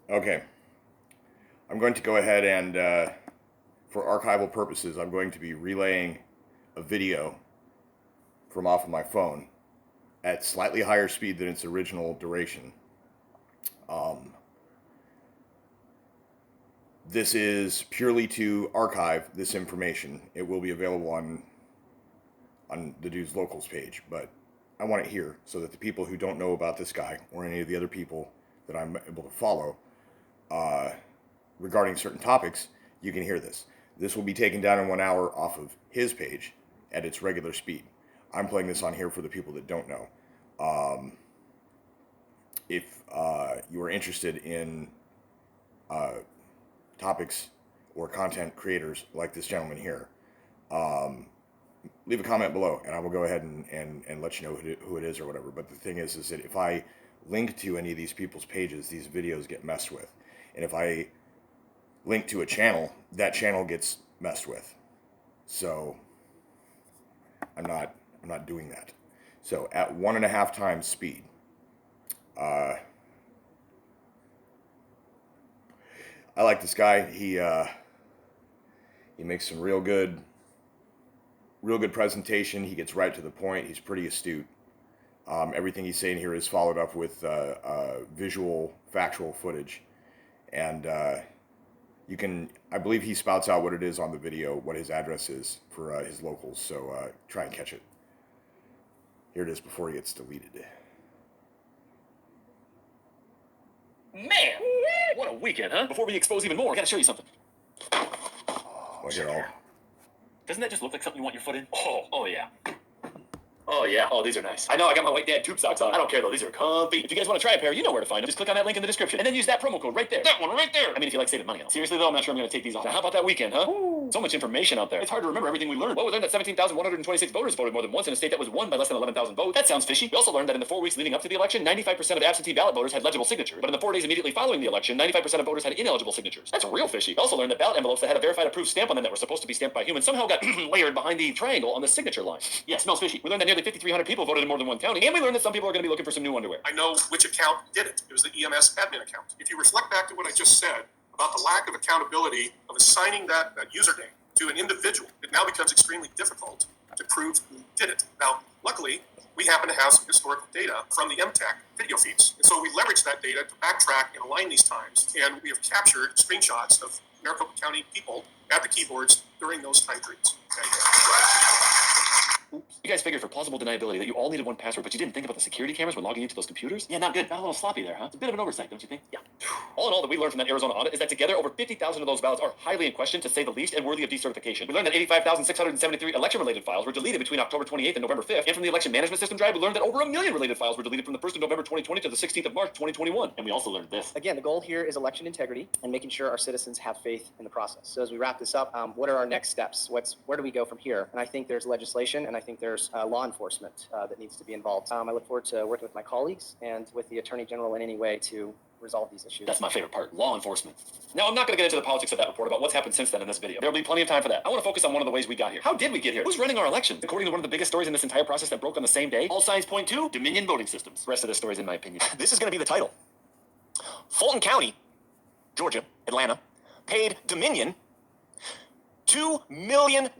Okay, I'm going to go ahead and, for archival purposes, I'm going to be relaying a video from off of my phone at slightly higher speed than its original duration. Um, this is purely to archive this information. It will be available on the Dude's Locals page, but I want it here so that the people who don't know about this guy or any of the other people that I'm able to follow uh, regarding certain topics, you can hear this. This will be taken down in 1 hour off of his page at its regular speed. I'm playing this on here for the people that don't know. If you are interested in uh, topics or content creators like this gentleman here, leave a comment below and I will go ahead and let you know who it is or whatever. But the thing is that if I link to any of these people's pages, these videos get messed with. And if I link to a channel, that channel gets messed with. So I'm not doing that. So at 1.5 times speed, I like this guy. He makes some real good presentation. He gets right to the point. He's pretty astute. Everything he's saying here is followed up with visual, factual footage, and you can. I believe he spouts out what it is on the video, what his address is for his locals. So try and catch it. Here it is before he gets deleted. Man, what a weekend, huh? Before we expose even more, I gotta show you something. Look at all. Doesn't that just look like something you want your foot in? Oh yeah. Oh yeah. Oh, these are nice. I know. I got my white dad tube socks on. I don't care though. These are comfy. If you guys want to try a pair, you know where to find them. Just click on that link in the description and then use that promo code right there. That one right there. I mean, if you like saving money. Seriously though, I'm not sure I'm going to take these off. Now, how about that weekend, huh? Ooh. So much information out there. It's hard to remember everything we learned. Well, we learned that 17,126 voters voted more than once in a state that was won by less than 11,000 votes. That sounds fishy. We also learned that in the 4 weeks leading up to the election, 95% of absentee ballot voters had legible signatures. But in the 4 days immediately following the election, 95% of voters had ineligible signatures. That's real fishy. We also learned that ballot envelopes that had a verified approved stamp on them that were supposed to be stamped by humans somehow got layered behind the triangle on the signature line. Yeah, smells fishy. We learned that nearly 5,300 people voted in more than one county, and we learned that some people are going to be looking for some new underwear. I know which account did it. It was the EMS admin account. If you reflect back to what I just said about the lack of accountability of assigning that username to an individual, it now becomes extremely difficult to prove who did it. Now, luckily, we happen to have some historical data from the MTech video feeds. And so we leverage that data to backtrack and align these times. And we have captured screenshots of Maricopa County people at the keyboards during those time periods. Okay? You guys figured for plausible deniability that you all needed one password, but you didn't think about the security cameras when logging into those computers? Yeah, not good. Got a little sloppy there, huh? It's a bit of an oversight, don't you think? Yeah. All in all, that we learned from that Arizona audit is that together over 50,000 of those ballots are highly in question, to say the least, and worthy of decertification. We learned that 85,673 election-related files were deleted between October 28th and November 5th, and from the election management system drive, we learned that over 1 million related files were deleted from the 1st of November 2020 to the 16th of March 2021. And we also learned this. Again, the goal here is election integrity and making sure our citizens have faith in the process. So as we wrap this up, what are our next steps? Where do we go from here? And I think there's legislation, and I think there's law enforcement that needs to be involved. I look forward to working with my colleagues and with the Attorney General in any way to resolve these issues. That's my favorite part, law enforcement. Now, I'm not going to get into the politics of that report about what's happened since then in this video. There'll be plenty of time for that. I want to focus on one of the ways we got here. How did we get here? Who's running our elections? According to one of the biggest stories in this entire process that broke on the same day, all signs point to Dominion voting systems. The rest of this story is in my opinion. This is going to be the title. Fulton County, Georgia, Atlanta, paid Dominion $2 million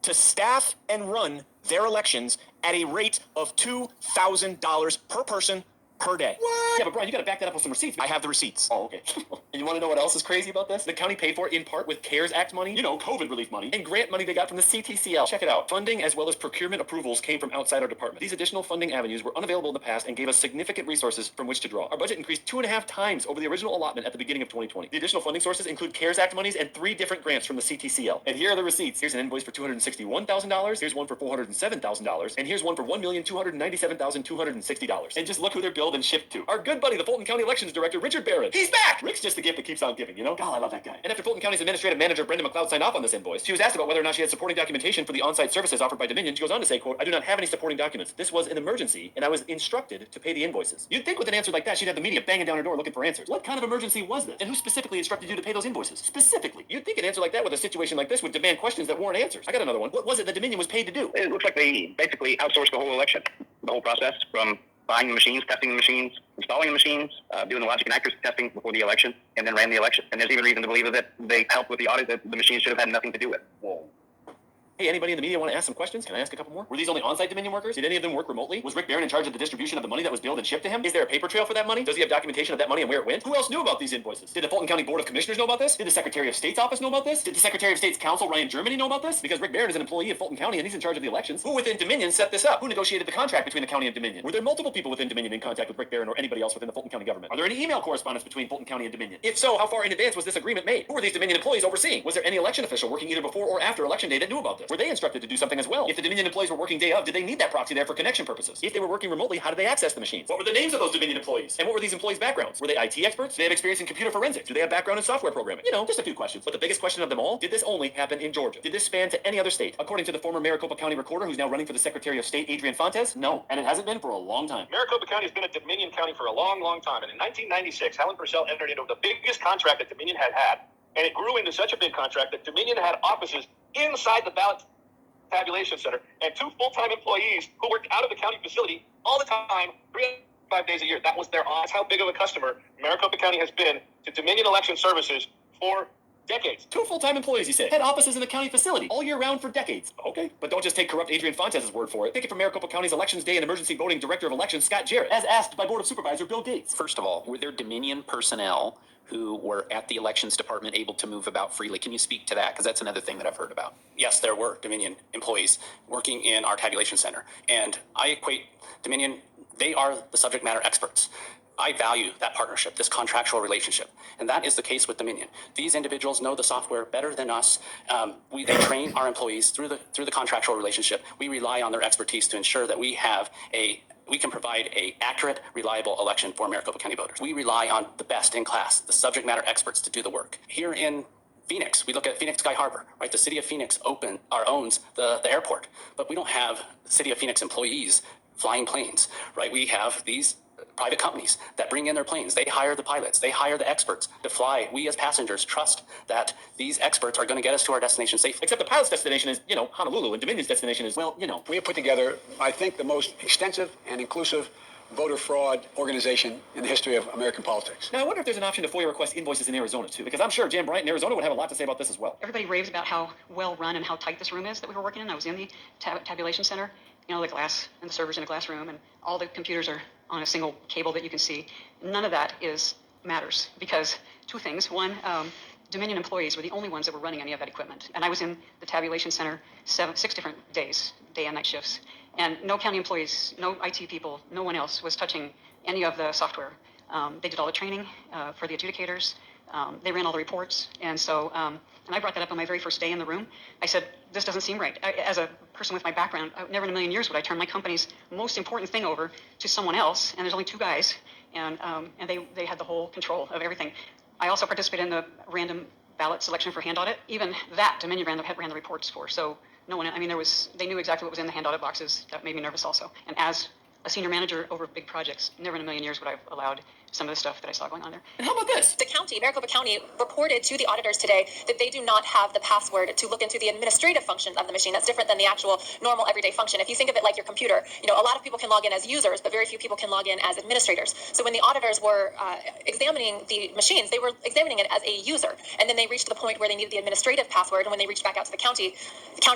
to staff and run their elections at a rate of $2,000 per person per day. What? Yeah, but Brian, you got to back that up with some receipts. I have the receipts. Oh, okay. And you want to know what else is crazy about this? The county paid for it in part with CARES Act money, you know, COVID relief money, and grant money they got from the CTCL. Check it out. Funding as well as procurement approvals came from outside our department. These additional funding avenues were unavailable in the past and gave us significant resources from which to draw. Our budget increased 2.5 times over the original allotment at the beginning of 2020. The additional funding sources include CARES Act monies and 3 different grants from the CTCL. And here are the receipts. Here's an invoice for $261,000. Here's one for $407,000. And here's one for $1,297,260. And just look who they're billed and shipped to. Our good buddy, the Fulton County Elections Director, Richard Barron. He's back! Rick's just the gift that keeps on giving, you know? God, I love that guy. And after Fulton County's administrative manager, Brenda McLeod, signed off on this invoice, she was asked about whether or not she had supporting documentation for the on-site services offered by Dominion. She goes on to say, quote, "I do not have any supporting documents. This was an emergency, and I was instructed to pay the invoices." You'd think with an answer like that, she'd have the media banging down her door looking for answers. What kind of emergency was this? And who specifically instructed you to pay those invoices? Specifically. You'd think an answer like that with a situation like this would demand questions that warrant answers. I got another one. What was it that Dominion was paid to do? It looks like they basically outsourced the whole election, the whole process from buying the machines, testing the machines, installing the machines, doing the logic and accuracy testing before the election, and then ran the election. And there's even reason to believe that they helped with the audit that the machines should have had nothing to do with. Whoa. Hey, anybody in the media want to ask some questions? Can I ask a couple more? Were these only on-site Dominion workers? Did any of them work remotely? Was Rick Barron in charge of the distribution of the money that was billed and shipped to him? Is there a paper trail for that money? Does he have documentation of that money and where it went? Who else knew about these invoices? Did the Fulton County Board of Commissioners know about this? Did the Secretary of State's office know about this? Did the Secretary of State's counsel, Ryan Germany, know about this? Because Rick Barron is an employee of Fulton County and he's in charge of the elections. Who within Dominion set this up? Who negotiated the contract between the county and Dominion? Were there multiple people within Dominion in contact with Rick Barron or anybody else within the Fulton County government? Are there any email correspondence between Fulton County and Dominion? If so, how far in advance was this agreement made? Who were these Dominion employees overseeing? Was there any election official working either before or after election day that knew about this? Were they instructed to do something as well? If the Dominion employees were working day of, did they need that proxy there for connection purposes? If they were working remotely, how did they access the machines? What were the names of those Dominion employees? And what were these employees' backgrounds? Were they IT experts? Do they have experience in computer forensics? Do they have background in software programming? You know, just a few questions. But the biggest question of them all, did this only happen in Georgia? Did this span to any other state? According to the former Maricopa County recorder who's now running for the Secretary of State, Adrian Fontes, no. And it hasn't been for a long time. Maricopa County has been a Dominion County for a long, long time. And in 1996, Helen Purcell entered into the biggest contract that Dominion had had. And it grew into such a big contract that Dominion had offices inside the ballot tabulation center and 2 full-time employees who worked out of the county facility all the time, 305 days a year. That was their That's how big of a customer Maricopa County has been to Dominion Election Services for decades. 2 full-time employees, you say. Had offices in the county facility all year round for decades. Okay, but don't just take corrupt Adrian Fontes' word for it. Take it from Maricopa County's Elections Day and Emergency Voting Director of Elections, Scott Jarrett, as asked by Board of Supervisor Bill Gates. First of all, were there Dominion personnel who were at the elections department able to move about freely? Can you speak to that? Because that's another thing that I've heard about. Yes, there were Dominion employees working in our tabulation center. And I equate Dominion, they are the subject matter experts. I value that partnership, this contractual relationship. And that is the case with Dominion. These individuals know the software better than us. They train our employees through the contractual relationship. We rely on their expertise to ensure that we can provide a accurate, reliable election for Maricopa County voters. We rely on the best in class, the subject matter experts to do the work. Here in Phoenix, we look at Phoenix Sky Harbor, right? The city of Phoenix owns the airport, but we don't have the city of Phoenix employees flying planes, right? We have these private companies that bring in their planes. They hire the pilots. They hire the experts to fly. We as passengers trust that these experts are going to get us to our destination safely. Except the pilot's destination is, Honolulu, and Dominion's destination is, We have put together, I think, the most extensive and inclusive voter fraud organization in the history of American politics. Now, I wonder if there's an option to FOIA request invoices in Arizona, too, because I'm sure Jan Bryant in Arizona would have a lot to say about this as well. Everybody raves about how well run and how tight this room is that we were working in. I was in the tabulation center, the glass and the servers in a glass room, and all the computers are on a single cable that you can see. None of that matters because 2 things. One, Dominion employees were the only ones that were running any of that equipment. And I was in the tabulation center 6 different days, day and night shifts. And no county employees, no IT people, no one else was touching any of the software. They did all the training for the adjudicators. They ran all the reports. And so, and I brought that up on my very first day in the room. I said, this doesn't seem right. As a person with my background, never in a million years would I turn my company's most important thing over to someone else. And there's only 2 guys. And they had the whole control of everything. I also participated in the random ballot selection for hand audit. Even that Dominion ran the reports for. So no one, they knew exactly what was in the hand audit boxes. That made me nervous also. And as a senior manager over big projects, never in a million years would I have allowed some of the stuff that I saw going on there. And how about this? The county, Maricopa County, reported to the auditors today that they do not have the password to look into the administrative functions of the machine. That's different than the actual normal everyday function. If you think of it like your computer, a lot of people can log in as users, but very few people can log in as administrators. So when the auditors were examining the machines, they were examining it as a user. And then they reached the point where they needed the administrative password. And when they reached back out to the county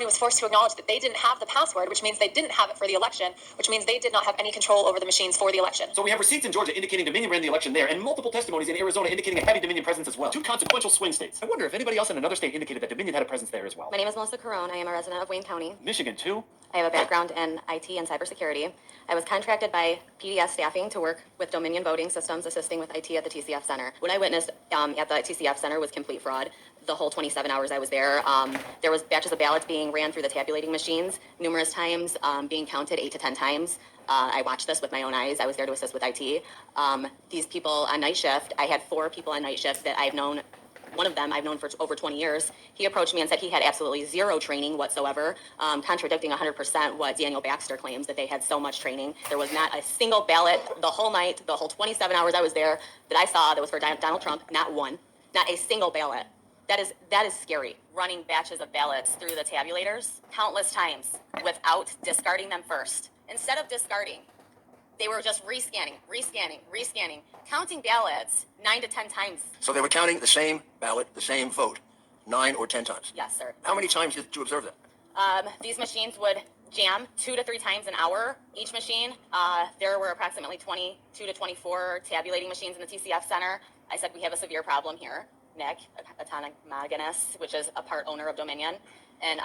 was forced to acknowledge that they didn't have the password, which means they didn't have it for the election, which means they did not have any control over the machines for the election. So we have receipts in Georgia indicating Dominion ran the election there, and multiple testimonies in Arizona indicating a heavy Dominion presence as well. 2 consequential swing states. I wonder if anybody else in another state indicated that Dominion had a presence there as well. My name is Melissa Carone. I am a resident of Wayne County. Michigan, too? I have a background in IT and cybersecurity. I was contracted by PDS staffing to work with Dominion Voting Systems, assisting with IT at the TCF Center. What I witnessed at the TCF Center was complete fraud. The whole 27 hours I was there, there was batches of ballots being ran through the tabulating machines numerous times, being counted 8 to 10 times. I watched this with my own eyes. I was there to assist with IT. These people on night shift, I had 4 people on night shift that I've known. One of them I've known for over 20 years. He approached me and said he had absolutely 0 training whatsoever, contradicting 100% what Daniel Baxter claims, that they had so much training. There was not a single ballot the whole night, the whole 27 hours I was there, that I saw that was for Donald Trump, not one, not a single ballot. That is scary. Running batches of ballots through the tabulators countless times without discarding them first. Instead of discarding, They were just rescanning, counting ballots 9 to 10 times. So they were counting the same ballot, the same vote, 9 or 10 times? Yes, sir. How many times did you observe that? These machines would jam 2 to 3 times an hour each machine. There were approximately 22 to 24 tabulating machines in the TCF Center. I said, we have a severe problem here. Nick, Autonomous, which is a part owner of Dominion. And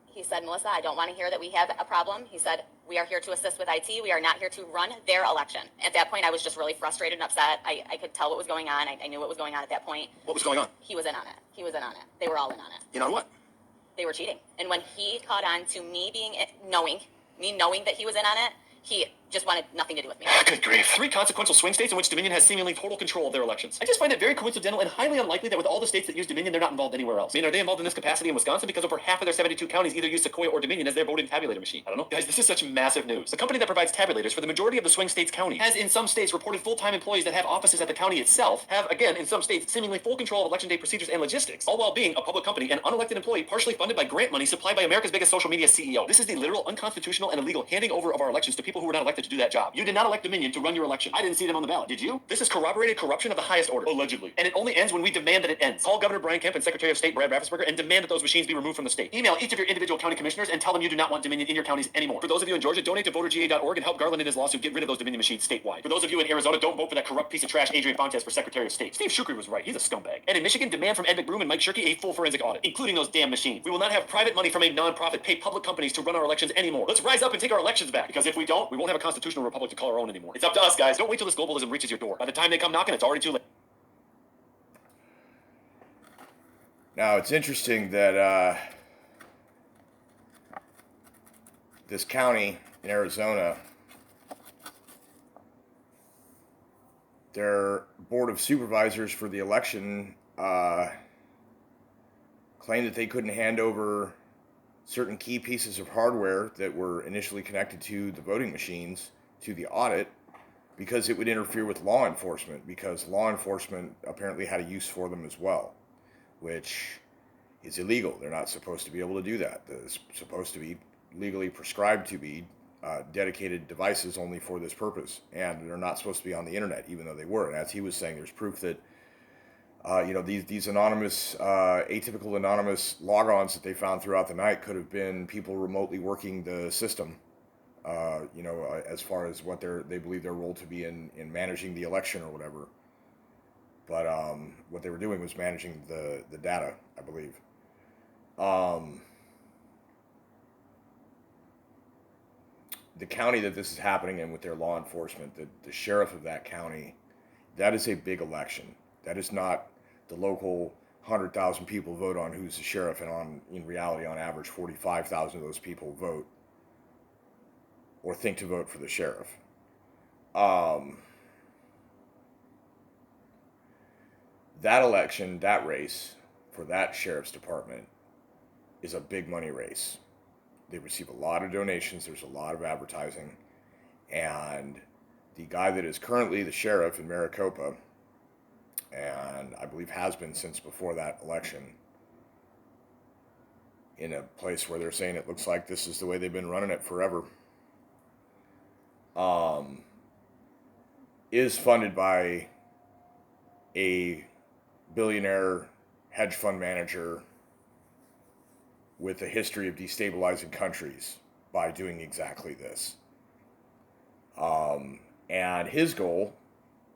he said, Melissa, I don't want to hear that we have a problem. He said, we are here to assist with IT. We are not here to run their election. At that point, I was just really frustrated and upset. I could tell what was going on. I knew what was going on at that point. What was going on? He was in on it. They were all in on it. You know what? They were cheating. And when he caught on to me knowing that he was in on it, he just wanted nothing to do with me. Good grief. 3 consequential swing states in which Dominion has seemingly total control of their elections. I just find it very coincidental and highly unlikely that with all the states that use Dominion, they're not involved anywhere else. I mean, are they involved in this capacity in Wisconsin? Because over half of their 72 counties either use Sequoia or Dominion as their voting tabulator machine. I don't know. Guys, this is such massive news. The company that provides tabulators for the majority of the swing states counties has in some states reported full-time employees that have offices at the county itself have, again, in some states, seemingly full control of election day procedures and logistics, all while being a public company and unelected employee partially funded by grant money supplied by America's biggest social media CEO. This is the literal unconstitutional and illegal handing over of our elections to people who were not elected to do that job. You did not elect Dominion to run your election. I didn't see them on the ballot. Did you? This is corroborated corruption of the highest order. Allegedly. And it only ends when we demand that it ends. Call Governor Brian Kemp and Secretary of State Brad Raffensperger and demand that those machines be removed from the state. Email each of your individual county commissioners and tell them you do not want Dominion in your counties anymore. For those of you in Georgia, donate to voterga.org and help Garland in his lawsuit get rid of those Dominion machines statewide. For those of you in Arizona, don't vote for that corrupt piece of trash Adrian Fontes for Secretary of State. Steve Shukri was right. He's a scumbag. And in Michigan, demand from Ed McBroom and Mike Shirkey a full forensic audit, including those damn machines. We will not have private money from a non-profit pay public companies to run our elections anymore. Let's rise up and take our elections back, because if we don't, we won't have a constitutional republic to call our own anymore. It's up to us, guys. Don't wait till this globalism reaches your door. By the time they come knocking, it's already too late. Now, it's interesting that this county in Arizona, their board of supervisors for the election claimed that they couldn't hand over certain key pieces of hardware that were initially connected to the voting machines to the audit because it would interfere with law enforcement, because law enforcement apparently had a use for them as well, which is illegal. They're not supposed to be able to do that. They're supposed to be legally prescribed to be dedicated devices only for this purpose, and they're not supposed to be on the internet, even though they were. And as he was saying, there's proof that these anonymous, atypical anonymous logons that they found throughout the night could have been people remotely working the system. As far as what they believe their role to be in managing the election or whatever. But what they were doing was managing the data, I believe. The county that this is happening in with their law enforcement, the sheriff of that county, that is a big election. That is not the local 100,000 people vote on who's the sheriff, and in reality, on average, 45,000 of those people vote or think to vote for the sheriff. That election, that race for that sheriff's department is a big money race. They receive a lot of donations. There's a lot of advertising. And the guy that is currently the sheriff in Maricopa, and I believe has been since before that election, in a place where they're saying it looks like this is the way they've been running it forever, is funded by a billionaire hedge fund manager with a history of destabilizing countries by doing exactly this. And his goal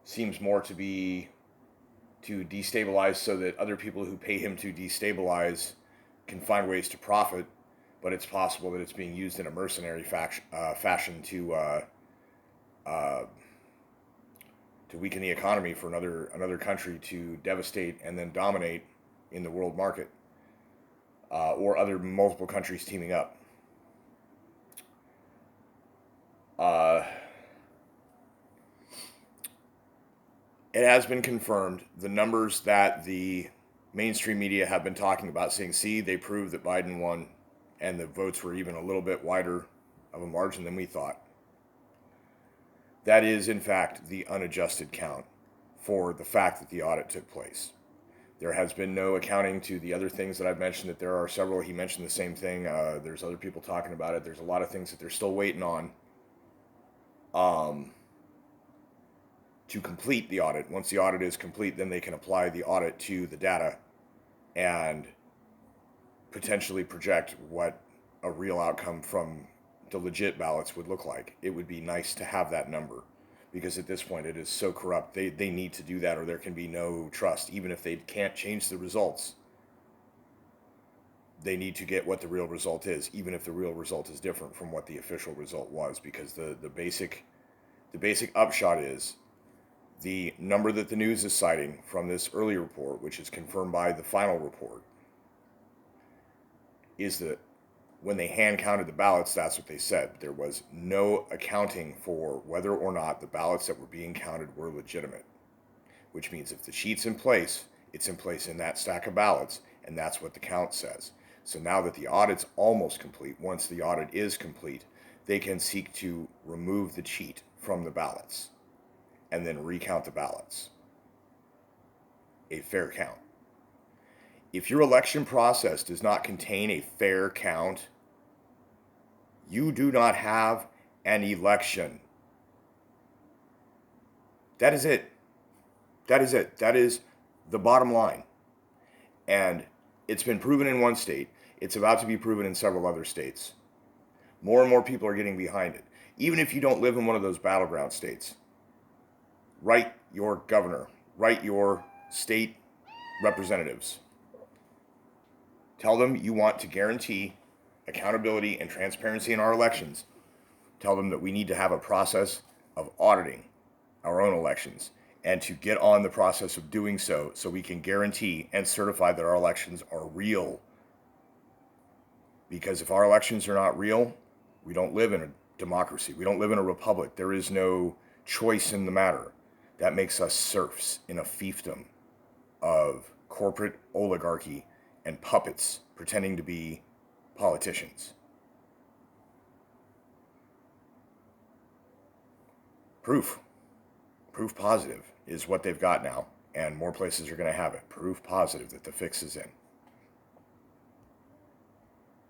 seems more to be to destabilize so that other people who pay him to destabilize can find ways to profit, but it's possible that it's being used in a mercenary fashion to weaken the economy for another country to devastate and then dominate in the world market, or other multiple countries teaming up. It has been confirmed, the numbers that the mainstream media have been talking about, saying, see, they proved that Biden won, and the votes were even a little bit wider of a margin than we thought. That is, in fact, the unadjusted count for the fact that the audit took place. There has been no accounting to the other things that I've mentioned, that there are several. He mentioned the same thing. There's other people talking about it. There's a lot of things that they're still waiting on. to complete the audit. Once the audit is complete, then they can apply the audit to the data and potentially project what a real outcome from the legit ballots would look like. It would be nice to have that number, because at this point it is so corrupt. They need to do that, or there can be no trust. Even if they can't change the results, they need to get what the real result is, even if the real result is different from what the official result was, because the basic upshot is the number that the news is citing from this early report, which is confirmed by the final report, is that when they hand counted the ballots, that's what they said. There was no accounting for whether or not the ballots that were being counted were legitimate, which means if the sheet's in place, it's in place in that stack of ballots, and that's what the count says. So now that the audit's almost complete, once the audit is complete, they can seek to remove the cheat from the ballots and then recount the ballots. A fair count. If your election process does not contain a fair count, you do not have an election. That is it. That is it. That is the bottom line. And it's been proven in one state. It's about to be proven in several other states. More and more people are getting behind it. Even if you don't live in one of those battleground states, write your governor, write your state representatives. Tell them you want to guarantee accountability and transparency in our elections. Tell them that we need to have a process of auditing our own elections, and to get on the process of doing so we can guarantee and certify that our elections are real. Because if our elections are not real, we don't live in a democracy. We don't live in a republic. There is no choice in the matter. That makes us serfs in a fiefdom of corporate oligarchy and puppets pretending to be politicians. Proof positive is what they've got now, and more places are going to have it. Proof positive that the fix is in.